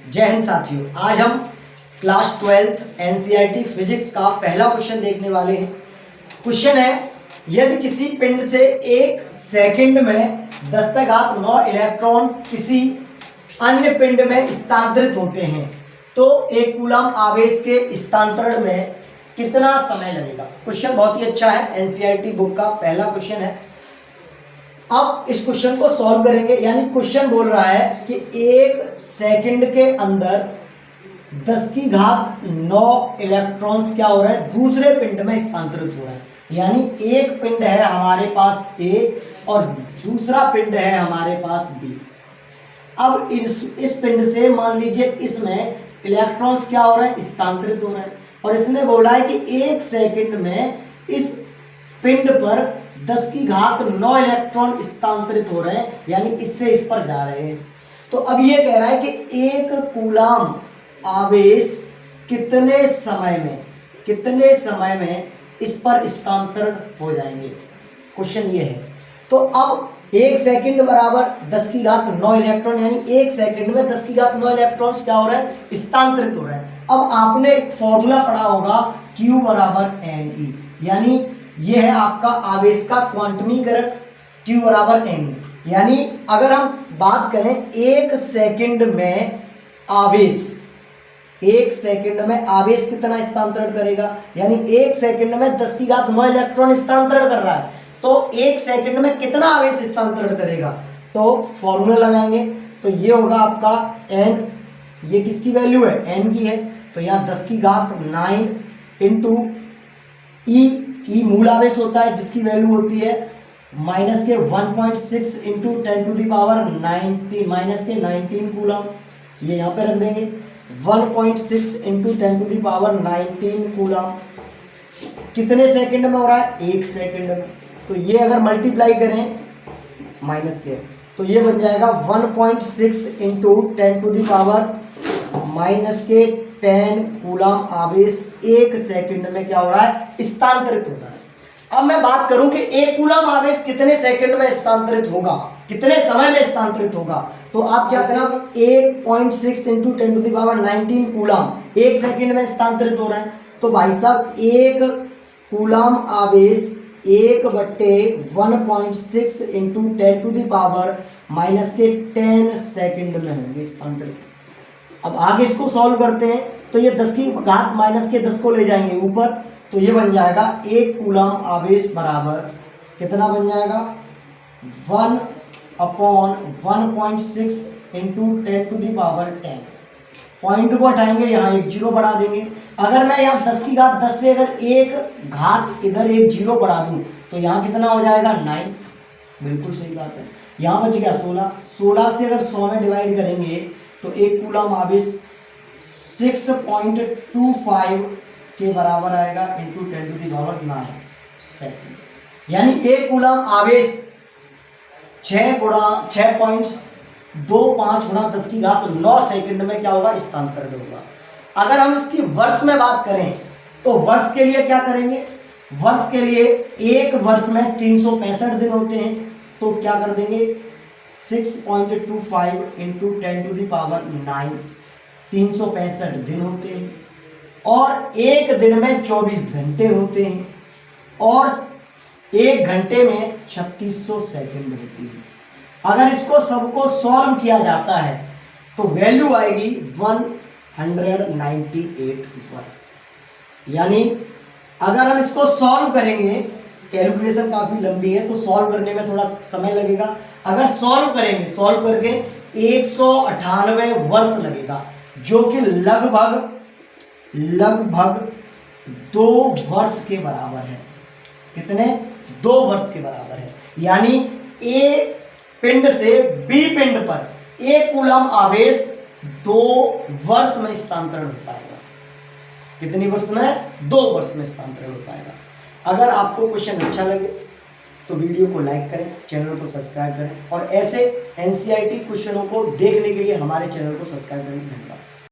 जय हिंद साथियों, आज हम क्लास 12th एनसीईआरटी फिजिक्स का पहला क्वेश्चन देखने वाले हैं। क्वेश्चन है, यदि किसी पिंड से एक सेकंड में 10⁹ इलेक्ट्रॉन किसी अन्य पिंड में स्थानांतरित होते हैं तो एक कूलम आवेश के स्थानांतरण में कितना समय लगेगा। क्वेश्चन बहुत ही अच्छा है, एनसीईआरटी बुक का पहला क्वेश्चन है। अब इस क्वेश्चन को सॉल्व करेंगे, यानी क्वेश्चन बोल रहा है कि एक सेकंड के अंदर 10⁹ इलेक्ट्रॉन्स क्या हो रहा है, दूसरे पिंड में स्थानांतरित हो रहा है। यानी एक पिंड है हमारे पास A और दूसरा पिंड है हमारे पास B। अब इस पिंड से मान लीजिए इसमें इलेक्ट्रॉन्स क्या हो रहा है, स्थानांतरित हो रहा है, और इसने बोला है कि एक सेकंड में इस पिंड पर 10⁹ इलेक्ट्रॉन स्थानांतरित हो रहे हैं, यानी इससे इस पर जा रहे हैं। तो अब ये कह रहा है कि एक कूलम आवेश कितने समय में इस पर स्थानांतरण हो जाएंगे। क्वेश्चन ये है। तो अब एक सेकंड बराबर 10⁹ इलेक्ट्रॉन, यानी एक सेकंड में 10⁹ इलेक्ट्रॉन्स क्या हो रहा है, स्थानांतरित हो रहा है। अब आपने एक फॉर्मूला पढ़ा होगा Q = Ne, यानी ये है आपका आवेश का क्वांटमीकरण Q = Ne। यानी अगर हम बात करें एक सेकंड में आवेश कितना स्थानांतरण करेगा, यानी एक सेकंड में 10⁹ इलेक्ट्रॉन स्थानांतरण कर रहा है, तो एक सेकंड में कितना आवेश स्थानांतरण करेगा। तो फॉर्मूला लगाएंगे तो ये होगा आपका n, ये किसकी वैल्यू है, n की है, तो यहाँ 10⁹ इंटू E मूल आवेश होता है जिसकी वैल्यू होती है -1.6 इंटू 10⁻19 कूलम। ये यहाँ पे रख देंगे 1.6 इंटू 10⁻19 कूलम। कितने सेकंड में हो रहा है, एक सेकंड में। तो ये अगर मल्टीप्लाई करें माइनस के, तो ये बन जाएगा 1.6 इंटू 10⁻10 कूलम आवेश एक सेकंड में क्या हो रहा है, स्थानांतरित होता है। अब मैं बात करूं कि एक कूलम आवेश कितने सेकंड में स्थानांतरित होगा, कितने समय में स्थानांतरित होगा, तो आप क्या करें, 1.6 इंटू 10⁻19 कूलम एक सेकंड में स्थानांतरित हो रहा है। तो भाई साहब एक कूलम आवेश 1/1.6 इंटू 10⁻10 सेकंड में होंगे स्थानांतरित। अब आगे इसको सॉल्व करते हैं, तो ये 10⁻10 को ले जाएंगे ऊपर, तो ये बन जाएगा एक कूलम आवेश बराबर कितना बन जाएगा, 1/1.6 इंटू 10⁻10। पॉइंट को हटाएंगे, यहाँ एक जीरो बढ़ा देंगे। अगर मैं यहाँ 10⁻10 से अगर एक घात इधर एक जीरो बढ़ा दूं तो यहाँ कितना हो जाएगा, 9। बिल्कुल सही बात है। यहाँ बच गया 16 से अगर 100 में डिवाइड करेंगे तो एक कूलम आवेश 6.25 के बराबर आएगा इंटू 10⁹ सेकंड। यानी एक कूलम आवेश 6.25 गुणा 10⁹ सेकंड में क्या होगा, स्थानांतरण होगा। अगर हम इसकी वर्ष में बात करें तो वर्ष के लिए क्या करेंगे, वर्ष के लिए एक वर्ष में 365 दिन होते हैं, तो क्या कर देंगे 6.25 इंटू 10⁹ 365 दिन होते हैं, और एक दिन में 24 घंटे होते हैं, और एक घंटे में 3600 सेकंड होती है। अगर इसको सबको सॉल्व किया जाता है तो वैल्यू आएगी 198 वर्ष। यानी अगर हम इसको सॉल्व करेंगे, कैलकुलेशन काफी लंबी है तो सॉल्व करने में थोड़ा समय लगेगा। अगर सॉल्व करेंगे, सॉल्व करके 198 वर्ष लगेगा, जो कि लगभग 2 वर्ष के बराबर है। कितने, 2 वर्ष के बराबर है। यानी ए पिंड से बी पिंड पर एक कूलम आवेश 2 वर्ष में स्थानांतरण हो पाएगा। कितनी वर्ष में, 2 वर्ष में स्थानांतरण हो पाएगा। अगर आपको क्वेश्चन अच्छा लगे तो वीडियो को लाइक करें, चैनल को सब्सक्राइब करें, और ऐसे एनसीईआरटी क्वेश्चनों को देखने के लिए हमारे चैनल को सब्सक्राइब करें। धन्यवाद।